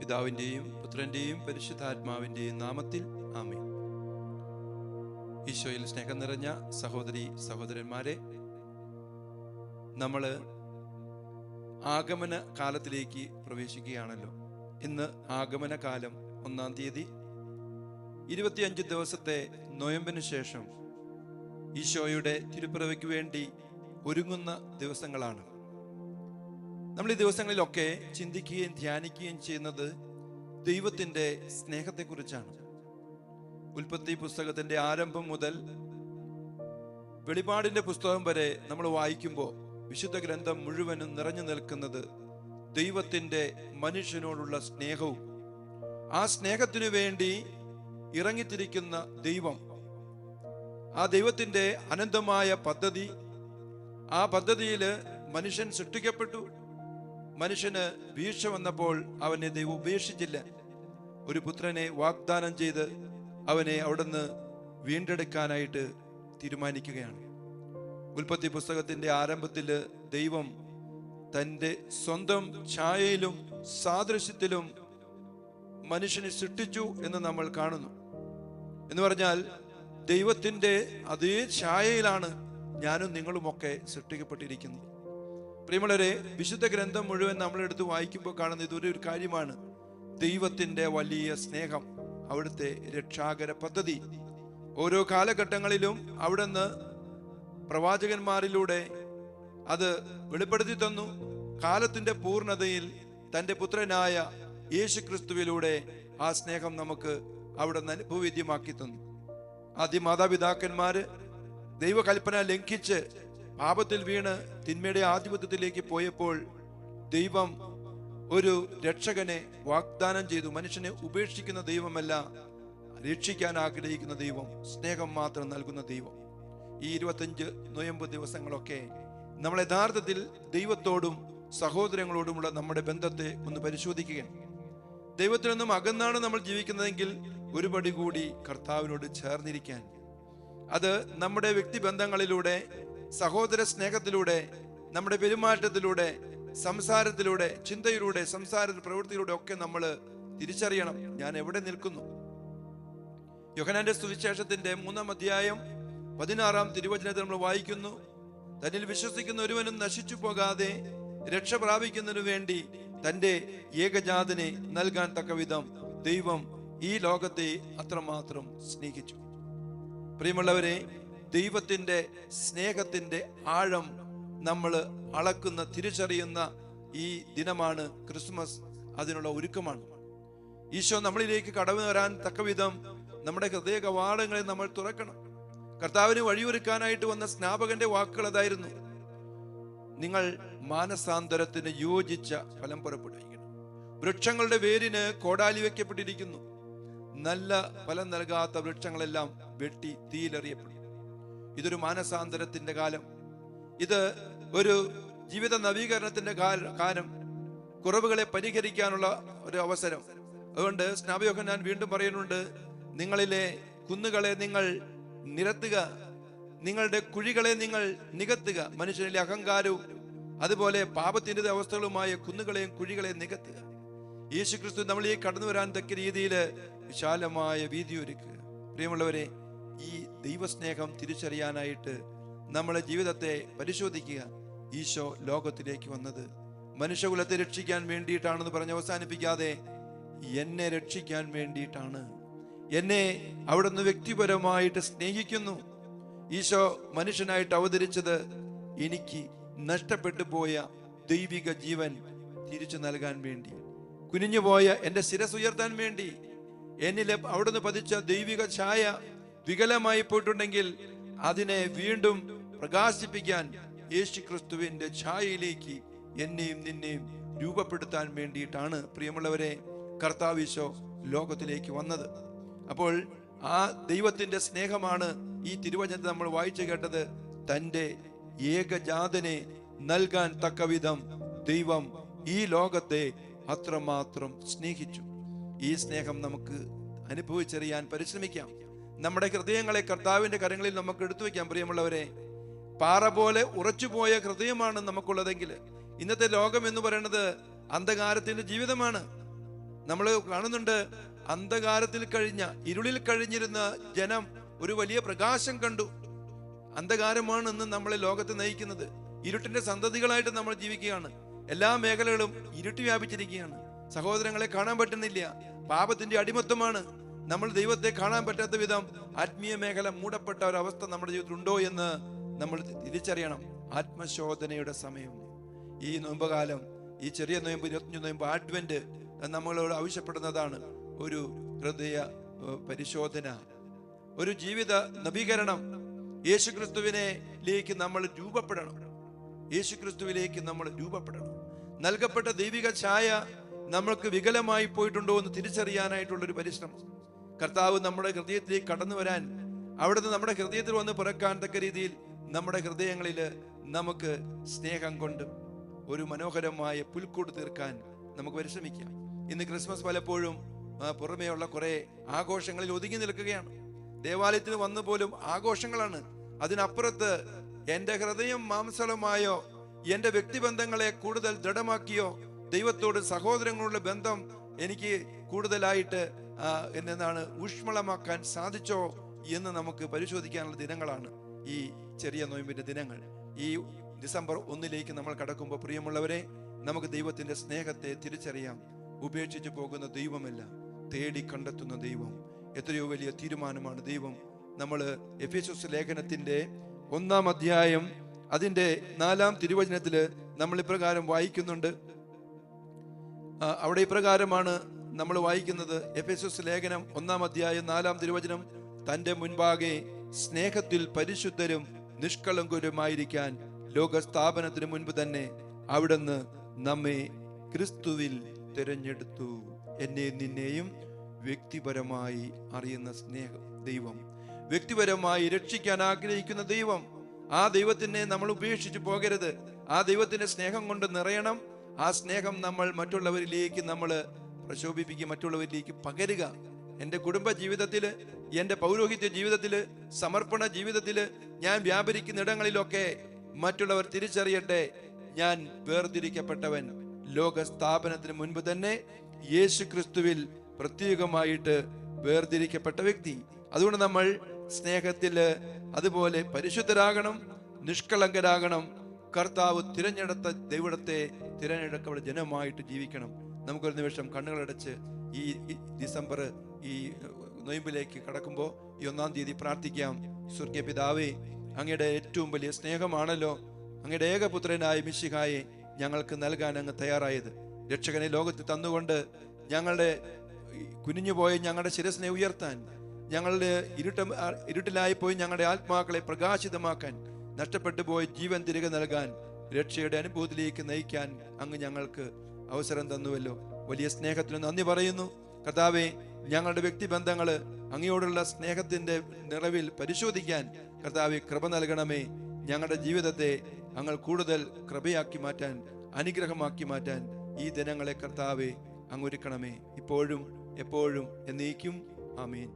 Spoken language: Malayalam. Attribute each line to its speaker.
Speaker 1: പിതാവിൻ്റെയും പുത്രൻ്റെയും പരിശുദ്ധാത്മാവിൻ്റെയും നാമത്തിൽ ആമേൻ. ഈശോയിൽ സ്നേഹം നിറഞ്ഞ സഹോദരി സഹോദരന്മാരെ, നമ്മൾ ആഗമന കാലത്തിലേക്ക് പ്രവേശിക്കുകയാണല്ലോ. ഇന്ന് ആഗമന കാലം 1-ാം തീയതി. 25 ദിവസത്തെ നൊയമ്പിന് ശേഷം ഈശോയുടെ തിരുപ്പിറവിക്ക് വേണ്ടി ഒരുങ്ങുന്ന ദിവസങ്ങളാണ്. നമ്മൾ ഈ ദിവസങ്ങളിലൊക്കെ ചിന്തിക്കുകയും ധ്യാനിക്കുകയും ചെയ്യുന്നത് ദൈവത്തിൻ്റെ സ്നേഹത്തെക്കുറിച്ചാണ്. ഉൽപ്പത്തി പുസ്തകത്തിൻ്റെ ആരംഭം മുതൽ വെളിപാടിൻ്റെ പുസ്തകം വരെ നമ്മൾ വായിക്കുമ്പോൾ വിശുദ്ധ ഗ്രന്ഥം മുഴുവനും നിറഞ്ഞു നിൽക്കുന്നത് ദൈവത്തിൻ്റെ മനുഷ്യനോടുള്ള സ്നേഹവും, ആ സ്നേഹത്തിനു വേണ്ടി ഇറങ്ങിത്തിരിക്കുന്ന ദൈവം, ആ ദൈവത്തിൻ്റെ അനന്തമായ പദ്ധതി, ആ പദ്ധതിയിൽ മനുഷ്യൻ സൃഷ്ടിക്കപ്പെട്ടു. മനുഷ്യന് വീഴ്ച വന്നപ്പോൾ അവനെ ദൈവം ഉപേക്ഷിച്ചില്ല. ഒരു പുത്രനെ വാഗ്ദാനം ചെയ്ത് അവനെ അവിടുന്ന് വീണ്ടെടുക്കാനായിട്ട് തീരുമാനിക്കുകയാണ്. ഉൽപ്പത്തി പുസ്തകത്തിൻ്റെ ആരംഭത്തിൽ ദൈവം തൻ്റെ സ്വന്തം ഛായയിലും സാദൃശ്യത്തിലും മനുഷ്യനെ സൃഷ്ടിച്ചു എന്ന് നമ്മൾ കാണുന്നു. എന്ന് പറഞ്ഞാൽ ദൈവത്തിൻ്റെ അതേ ഛായയിലാണ് ഞാനും നിങ്ങളുമൊക്കെ സൃഷ്ടിക്കപ്പെട്ടിരിക്കുന്നത്. പ്രിയമുള്ളവരെ, വിശുദ്ധ ഗ്രന്ഥം മുഴുവൻ നമ്മളെടുത്ത് വായിക്കുമ്പോൾ കാണുന്ന ഇതൊരു കാര്യമാണ്: ദൈവത്തിൻ്റെ വലിയ സ്നേഹം, അവിടുത്തെ രക്ഷാകര പദ്ധതി. ഓരോ കാലഘട്ടങ്ങളിലും അവിടുന്ന് പ്രവാചകന്മാരിലൂടെ അത് വെളിപ്പെടുത്തി തന്നു. കാലത്തിൻ്റെ പൂർണ്ണതയിൽ തൻ്റെ പുത്രനായ യേശു ക്രിസ്തുവിലൂടെ ആ സ്നേഹം നമുക്ക് അവിടുന്ന് അനുഭവവേദ്യമാക്കി തന്നു. ആദ്യ മാതാപിതാക്കന്മാര് ദൈവകൽപ്പന ലംഘിച്ച് പാപത്തിൽ വീണ് തിന്മയുടെ ആധിപത്യത്തിലേക്ക് പോയപ്പോൾ ദൈവം ഒരു രക്ഷകനെ വാഗ്ദാനം ചെയ്തു. മനുഷ്യനെ ഉപേക്ഷിക്കുന്ന ദൈവമല്ല, രക്ഷിക്കാൻ ആഗ്രഹിക്കുന്ന ദൈവം, സ്നേഹം മാത്രം നൽകുന്ന ദൈവം. ഈ 25 നൊയമ്പ് ദിവസങ്ങളൊക്കെ നമ്മൾ യഥാർത്ഥത്തിൽ ദൈവത്തോടും സഹോദരങ്ങളോടുമുള്ള നമ്മുടെ ബന്ധത്തെ ഒന്ന് പരിശോധിക്കുകയാണ്. ദൈവത്തിൽ നിന്നും അകന്നാണ് നമ്മൾ ജീവിക്കുന്നതെങ്കിൽ ഒരു പടി കൂടി കർത്താവിനോട് ചേർന്നിരിക്കാൻ, അത് നമ്മുടെ വ്യക്തിബന്ധങ്ങളിലൂടെ, സഹോദര സ്നേഹത്തിലൂടെ, നമ്മുടെ പെരുമാറ്റത്തിലൂടെ, സംസാരത്തിലൂടെ, ചിന്തയിലൂടെ, പ്രവൃത്തിയിലൂടെ ഒക്കെ നമ്മൾ തിരിച്ചറിയണം ഞാൻ എവിടെ നിൽക്കുന്നു. യോഹന്നാന്റെ സുവിശേഷത്തിന്റെ 3-ാം അധ്യായം 16-ാം തിരുവചനത്തിൽ നമ്മൾ വായിക്കുന്നു: തന്നിൽ വിശ്വസിക്കുന്ന ഒരുവനും നശിച്ചു പോകാതെ രക്ഷ പ്രാപിക്കുന്നതിനു വേണ്ടി തൻ്റെ ഏകജാതനെ നൽകാൻ തക്കവിധം ദൈവം ഈ ലോകത്തെ അത്രമാത്രം സ്നേഹിച്ചു. പ്രിയമുള്ളവരെ, ദൈവത്തിൻ്റെ സ്നേഹത്തിൻ്റെ ആഴം നമ്മൾ അളക്കുന്ന, തിരിച്ചറിയുന്ന ഈ ദിനമാണ് ക്രിസ്മസ്. അതിനുള്ള ഒരുക്കമാണ്. ഈശോ നമ്മളിലേക്ക് കടന്നു വരാൻ തക്കവിധം നമ്മുടെ ഹൃദയ കവാടങ്ങളെ നമ്മൾ തുറക്കണം. കർത്താവിന് വഴിയൊരുക്കാനായിട്ട് വന്ന സ്നാപകന്റെ വാക്കുകൾ അതായിരുന്നു: നിങ്ങൾ മാനസാന്തരത്തിന് യോജിച്ച ഫലം പുറപ്പെടുവിക്കണം. വൃക്ഷങ്ങളുടെ വേരിന് കോടാലി വയ്ക്കപ്പെട്ടിരിക്കുന്നു. നല്ല ഫലം നൽകാത്ത വൃക്ഷങ്ങളെല്ലാം വെട്ടി തീയിലെറിയപ്പെടും. ഇതൊരു മാനസാന്തരത്തിന്റെ കാലം. ഇത് ഒരു ജീവിത നവീകരണത്തിന്റെ കാലം, കുറവുകളെ പരിഹരിക്കാനുള്ള ഒരു അവസരം. അതുകൊണ്ട് സ്നാപക യോഹന്നാൻ വീണ്ടും പറയുന്നുണ്ട്: നിങ്ങളിലെ കുന്നുകളെ നിങ്ങൾ നിരത്തുക, നിങ്ങളുടെ കുഴികളെ നിങ്ങൾ നികത്തുക. മനുഷ്യനിലെ അഹങ്കാരവും അതുപോലെ പാപത്തിന്റെ അവസ്ഥകളുമായ കുന്നുകളെയും കുഴികളെയും നികത്തുക. യേശു ക്രിസ്തു നമ്മളിലേക്ക് കടന്നു വരാൻ തക്ക രീതിയിൽ വിശാലമായ വീതി ഒരുക്കുക. പ്രിയമുള്ളവരെ, ഈ ദൈവസ്നേഹം തിരിച്ചറിയാനായിട്ട് നമ്മളെ ജീവിതത്തെ പരിശോധിക്കുക. ഈശോ ലോകത്തിലേക്ക് വന്നത് മനുഷ്യകുലത്തെ രക്ഷിക്കാൻ വേണ്ടിയിട്ടാണെന്ന് പറഞ്ഞ് അവസാനിപ്പിക്കാതെ എന്നെ രക്ഷിക്കാൻ വേണ്ടിയിട്ടാണ്. എന്നെ അവിടുന്ന് വ്യക്തിപരമായിട്ട് സ്നേഹിക്കുന്നു. ഈശോ മനുഷ്യനായിട്ട് അവതരിച്ചത് എനിക്ക് നഷ്ടപ്പെട്ടു പോയ ദൈവിക ജീവൻ തിരിച്ചു നൽകാൻ വേണ്ടി, കുനിഞ്ഞുപോയ എൻ്റെ ശിരസ് ഉയർത്താൻ വേണ്ടി. എന്നിൽ അവിടുന്ന് പതിച്ച ദൈവിക ഛായ വികലമായി പോയിട്ടുണ്ടെങ്കിൽ അതിനെ വീണ്ടും പ്രകാശിപ്പിക്കാൻ യേശു ക്രിസ്തുവിന്റെ ഛായയിലേക്ക് എന്നെയും നിന്നെയും രൂപപ്പെടുത്താൻ വേണ്ടിയിട്ടാണ് പ്രിയമുള്ളവരെ കർത്താവ് ഈശോ ലോകത്തിലേക്ക് വന്നത്. അപ്പോൾ ആ ദൈവത്തിന്റെ സ്നേഹമാണ് ഈ തിരുവചനത്തിൽ നമ്മൾ വായിച്ചു കേട്ടത്. തൻ്റെ ഏകജാതനെ നൽകാൻ തക്കവിധം ദൈവം ഈ ലോകത്തെ അത്രമാത്രം സ്നേഹിച്ചു. ഈ സ്നേഹം നമുക്ക് അനുഭവിച്ചറിയാൻ പരിശ്രമിക്കാം. നമ്മുടെ ഹൃദയങ്ങളെ കർത്താവിന്റെ കരങ്ങളിൽ നമുക്ക് എടുത്തു വയ്ക്കാം. പ്രിയമുള്ളവരെ, പാറ പോലെ ഉറച്ചുപോയ ഹൃദയമാണ് നമുക്കുള്ളതെങ്കിൽ, ഇന്നത്തെ ലോകം എന്ന് പറയുന്നത് അന്ധകാരത്തിന്റെ ജീവിതമാണ്. നമ്മൾ കാണുന്നുണ്ട്, അന്ധകാരത്തിൽ കഴിഞ്ഞ, ഇരുളിൽ കഴിഞ്ഞിരുന്ന ജനം ഒരു വലിയ പ്രകാശം കണ്ടു. അന്ധകാരമാണ് ഇന്ന് നമ്മളെ ലോകത്ത് നയിക്കുന്നത്. ഇരുട്ടിന്റെ സന്തതികളായിട്ട് നമ്മൾ ജീവിക്കുകയാണ്. എല്ലാ മേഖലകളും ഇരുട്ട് വ്യാപിച്ചിരിക്കുകയാണ്. സഹോദരങ്ങളെ കാണാൻ പറ്റുന്നില്ല. പാപത്തിന്റെ അടിമത്തമാണ്. നമ്മൾ ദൈവത്തെ കാണാൻ പറ്റാത്ത വിധം ആത്മീയ മേഖല മൂടപ്പെട്ട ഒരവസ്ഥ നമ്മുടെ ജീവിതത്തിൽ ഉണ്ടോ എന്ന് നമ്മൾ തിരിച്ചറിയണം. ആത്മശോധനയുടെ സമയം ഈ നോമ്പുകാലം, ഈ ചെറിയ നോയമ്പ്, 25 നോയമ്പ്, അഡ്വന്റ് നമ്മളോട് ആവശ്യപ്പെടുന്നതാണ്. ഒരു ഹൃദയ പരിശോധന, ഒരു ജീവിത നവീകരണം. യേശുക്രിസ്തുവിലേക്ക് നമ്മൾ രൂപപ്പെടണം. യേശുക്രിസ്തുവിലേക്ക് നമ്മൾ രൂപപ്പെടണം. നൽകപ്പെട്ട ദൈവിക ഛായ നമ്മൾക്ക് വികലമായി പോയിട്ടുണ്ടോ എന്ന് തിരിച്ചറിയാനായിട്ടുള്ളൊരു പരിശ്രമം. കർത്താവ് നമ്മുടെ ഹൃദയത്തിലേക്ക് കടന്നു വരാൻ, അവിടുന്ന് നമ്മുടെ ഹൃദയത്തിൽ വന്ന് പിറക്കാൻ തക്ക രീതിയിൽ നമ്മുടെ ഹൃദയങ്ങളിൽ നമുക്ക് സ്നേഹം കൊണ്ട് ഒരു മനോഹരമായ പുൽക്കൂട് തീർക്കാൻ നമുക്ക് പരിശ്രമിക്കാം. ഇന്ന് ക്രിസ്മസ് പലപ്പോഴും പുറമേയുള്ള കുറെ ആഘോഷങ്ങളിൽ ഒതുങ്ങി നിൽക്കുകയാണ്. ദേവാലയത്തിൽ വന്നു പോലും ആഘോഷങ്ങളാണ്. അതിനപ്പുറത്ത് എന്റെ ഹൃദയം മാംസളമായോ, എന്റെ വ്യക്തിബന്ധങ്ങളെ കൂടുതൽ ദൃഢമാക്കിയോ, ദൈവത്തോട് സഹോദരങ്ങളുള്ള ബന്ധം എനിക്ക് കൂടുതലായിട്ട് എന്താണ് ഊഷ്മളമാക്കാൻ സാധിച്ചോ എന്ന് നമുക്ക് പരിശോധിക്കാനുള്ള ദിനങ്ങളാണ് ഈ ചെറിയ നോയമ്പിന്റെ ദിനങ്ങൾ. ഈ ഡിസംബർ 1 നമ്മൾ കടക്കുമ്പോൾ പ്രിയമുള്ളവരെ, നമുക്ക് ദൈവത്തിന്റെ സ്നേഹത്തെ തിരിച്ചറിയാം. ഉപേക്ഷിച്ചു പോകുന്ന ദൈവമല്ല, തേടി കണ്ടെത്തുന്ന ദൈവം. എത്രയോ വലിയ തീരുമാനമാണ് ദൈവം. നമ്മൾ എഫേസ്യസ് ലേഖനത്തിന്റെ 1-ാം അധ്യായം അതിന്റെ 4-ാം തിരുവചനത്തില് നമ്മൾ ഇപ്രകാരം വായിക്കുന്നുണ്ട്. അവിടെ ഇപ്രകാരമാണ് നമ്മൾ വായിക്കുന്നത്. എഫേസ്യസ് ലേഖനം 1-ാം അധ്യായം 4-ാം തിരുവചനം: തന്റെ മുൻപാകെ സ്നേഹത്തിൽ പരിശുദ്ധരും നിഷ്കളങ്കരുമായിരിക്കാൻ ലോകസ്ഥാപനത്തിന് മുൻപ് തന്നെ അവിടുന്ന് നമ്മെ ക്രിസ്തുവിൽ തിരഞ്ഞെടുത്തു. എന്നെ നിന്നെയും വ്യക്തിപരമായി അറിയുന്ന ദൈവം, വ്യക്തിപരമായി രക്ഷിക്കാൻ ആഗ്രഹിക്കുന്ന ദൈവം. ആ ദൈവത്തിനെ നമ്മൾ ഉപേക്ഷിച്ചു പോകരുത്. ആ ദൈവത്തിന്റെ സ്നേഹം കൊണ്ട് നിറയണം. ആ സ്നേഹം നമ്മൾ മറ്റുള്ളവരിലേക്ക് നമ്മൾ പ്രശോഭിപ്പിക്കുക, മറ്റുള്ളവരിലേക്ക് പകരുക. എൻ്റെ കുടുംബ ജീവിതത്തില്, എൻ്റെ പൗരോഹിത്യ ജീവിതത്തില്, സമർപ്പണ ജീവിതത്തില് ഞാൻ വ്യാപരിക്കുന്ന ഇടങ്ങളിലൊക്കെ മറ്റുള്ളവർ തിരിച്ചറിയട്ടെ, ഞാൻ വേർതിരിക്കപ്പെട്ടവൻ, ലോക സ്ഥാപനത്തിന് മുൻപ് തന്നെ യേശു ക്രിസ്തുവിൽ പ്രത്യേകമായിട്ട് വേർതിരിക്കപ്പെട്ട വ്യക്തി. അതുകൊണ്ട് നമ്മൾ സ്നേഹത്തില് അതുപോലെ പരിശുദ്ധരാകണം, നിഷ്കളങ്കരാകണം. കർത്താവ് തിരഞ്ഞെടുത്ത ദൈവത്തെ തിരഞ്ഞെടുക്കപ്പെട്ട ജനമായിട്ട് ജീവിക്കണം. നമുക്കൊരു നിമിഷം കണ്ണുകളടച്ച് ഈ ഡിസംബർ ഈ നൊയമ്പിലേക്ക് കടക്കുമ്പോൾ ഈ 1-ാം തീയതി പ്രാർത്ഥിക്കാം. സ്വർഗീയ പിതാവേ, അങ്ങയുടെ ഏറ്റവും വലിയ സ്നേഹമാണല്ലോ അങ്ങയുടെ ഏകപുത്രനായ മിശിഹായെ ഞങ്ങൾക്ക് നൽകാൻ അങ്ങ് തയ്യാറായത്. രക്ഷകനെ ലോകത്തിൽ തന്നുകൊണ്ട് ഞങ്ങളുടെ കുനിഞ്ഞുപോയ ഞങ്ങളുടെ ശിരസിനെ ഉയർത്താൻ, ഞങ്ങളുടെ ഇരുട്ടിലായി പോയി ഞങ്ങളുടെ ആത്മാക്കളെ പ്രകാശിതമാക്കാൻ, നഷ്ടപ്പെട്ടു പോയി ജീവൻ തിരികെ നൽകാൻ, രക്ഷയുടെ അനുഭവത്തിലേക്ക് നയിക്കാൻ അങ്ങ് ഞങ്ങൾക്ക് അവസരം തന്നുവല്ലോ. വലിയ സ്നേഹത്തിന് നന്ദി പറയുന്നു. കർത്താവേ, ഞങ്ങളുടെ വ്യക്തിബന്ധങ്ങള് അങ്ങയോടുള്ള സ്നേഹത്തിന്റെ നിറവിൽ പരിശോധിക്കാൻ കർത്താവേ കൃപ നൽകണമേ. ഞങ്ങളുടെ ജീവിതത്തെ അങ്ങ് കൂടുതൽ കൃപയാക്കി മാറ്റാൻ, അനുഗ്രഹമാക്കി മാറ്റാൻ ഈ ദിനങ്ങളെ കർത്താവേ അങ്ങ് ഒരുക്കണമേ. ഇപ്പോഴും എപ്പോഴും എന്നേക്കും. ആമേൻ.